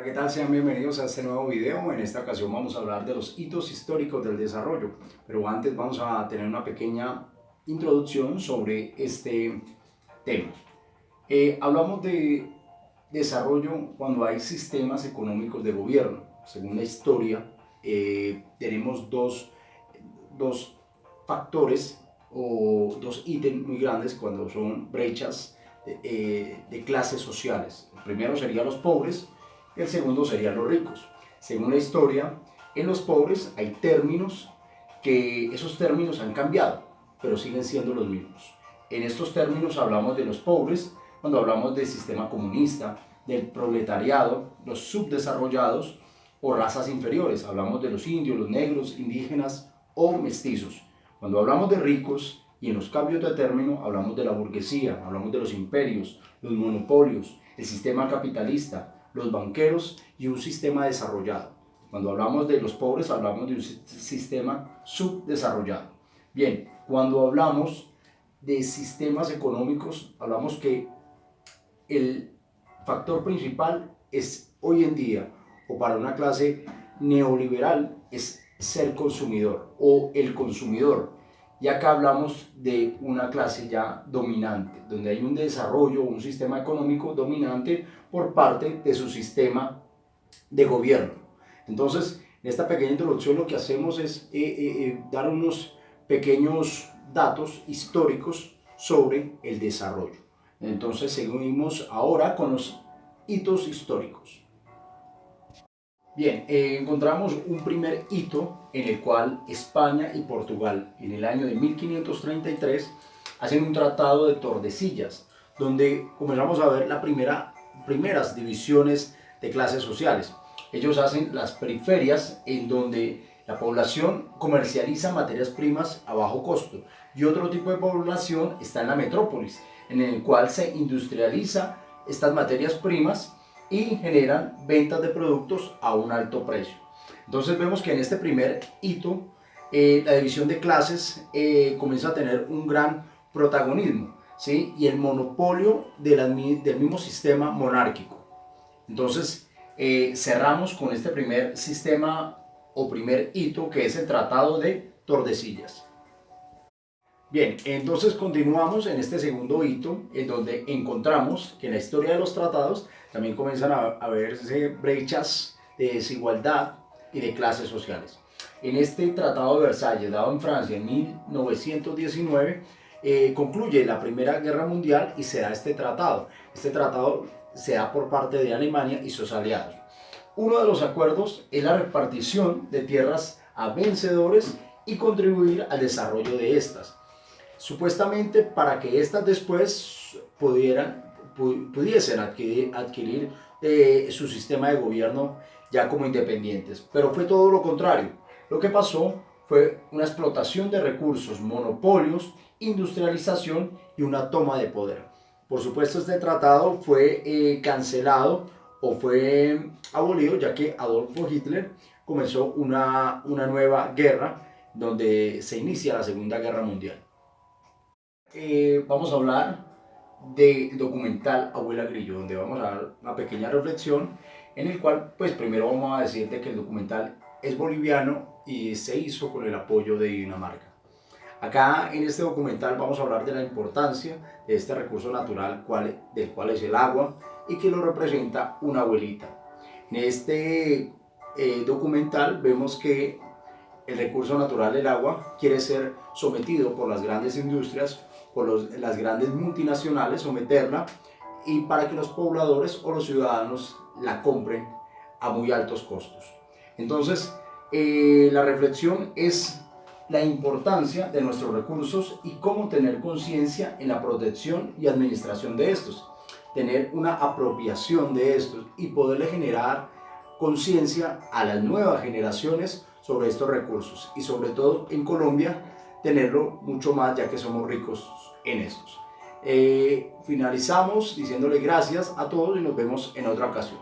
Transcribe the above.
Hola, ¿qué tal? Sean bienvenidos a este nuevo video. En esta ocasión vamos a hablar de los hitos históricos del desarrollo, pero antes vamos a tener una pequeña introducción sobre este tema. Hablamos de desarrollo cuando hay sistemas económicos de gobierno. Según la historia, tenemos dos factores o dos ítems muy grandes cuando son brechas de clases sociales. El primero serían los pobres y el segundo serían los ricos. Según la historia, en los pobres hay términos que esos términos han cambiado, pero siguen siendo los mismos. En estos términos hablamos de los pobres cuando hablamos del sistema comunista, del proletariado, los subdesarrollados o razas inferiores. Hablamos de los indios, los negros, indígenas o mestizos. Cuando hablamos de ricos y en los cambios de término hablamos de la burguesía, hablamos de los imperios, los monopolios, el sistema capitalista, los banqueros y un sistema desarrollado. Cuando hablamos de los pobres hablamos de un sistema subdesarrollado. Bien, cuando hablamos de sistemas económicos hablamos que el factor principal es hoy en día o para una clase neoliberal es ser consumidor o el consumidor. Y acá hablamos de una clase ya dominante, donde hay un desarrollo, un sistema económico dominante por parte de su sistema de gobierno. Entonces, en esta pequeña introducción lo que hacemos es dar unos pequeños datos históricos sobre el desarrollo. Entonces, seguimos ahora con los hitos históricos. Bien, encontramos un primer hito en el cual España y Portugal en el año de 1533 hacen un tratado de Tordesillas, donde comenzamos a ver las primeras divisiones de clases sociales. Ellos hacen las periferias en donde la población comercializa materias primas a bajo costo y otro tipo de población está en la metrópolis, en el cual se industrializa estas materias primas y generan ventas de productos a un alto precio. Entonces vemos que en este primer hito la división de clases comienza a tener un gran protagonismo, ¿sí? Y el monopolio del mismo sistema monárquico. Entonces cerramos con este primer sistema o primer hito que es el Tratado de Tordesillas. Bien, entonces continuamos en este segundo hito, en donde encontramos que en la historia de los tratados también comienzan a verse brechas de desigualdad y de clases sociales. En este Tratado de Versalles, dado en Francia en 1919, concluye la Primera Guerra Mundial y se da este tratado. Este tratado se da por parte de Alemania y sus aliados. Uno de los acuerdos es la repartición de tierras a vencedores y contribuir al desarrollo de estas, supuestamente para que éstas después pudiesen adquirir su sistema de gobierno ya como independientes. Pero fue todo lo contrario. Lo que pasó fue una explotación de recursos, monopolios, industrialización y una toma de poder. Por supuesto, este tratado fue cancelado o fue abolido, ya que Adolfo Hitler comenzó una nueva guerra donde se inicia la Segunda Guerra Mundial. Vamos a hablar del documental Abuela Grillo, donde vamos a dar una pequeña reflexión en el cual, pues primero vamos a decirte que el documental es boliviano y se hizo con el apoyo de Dinamarca. Acá en este documental vamos a hablar de la importancia de este recurso natural del cual es el agua y que lo representa una abuelita. En este documental vemos que el recurso natural del agua quiere ser sometido por las grandes industrias, por las grandes multinacionales, someterla y para que los pobladores o los ciudadanos la compren a muy altos costos. Entonces, la reflexión es la importancia de nuestros recursos y cómo tener conciencia en la protección y administración de estos, tener una apropiación de estos y poderle generar conciencia a las nuevas generaciones sobre estos recursos y sobre todo en Colombia tenerlo mucho más ya que somos ricos en estos. Finalizamos diciéndole gracias a todos y nos vemos en otra ocasión.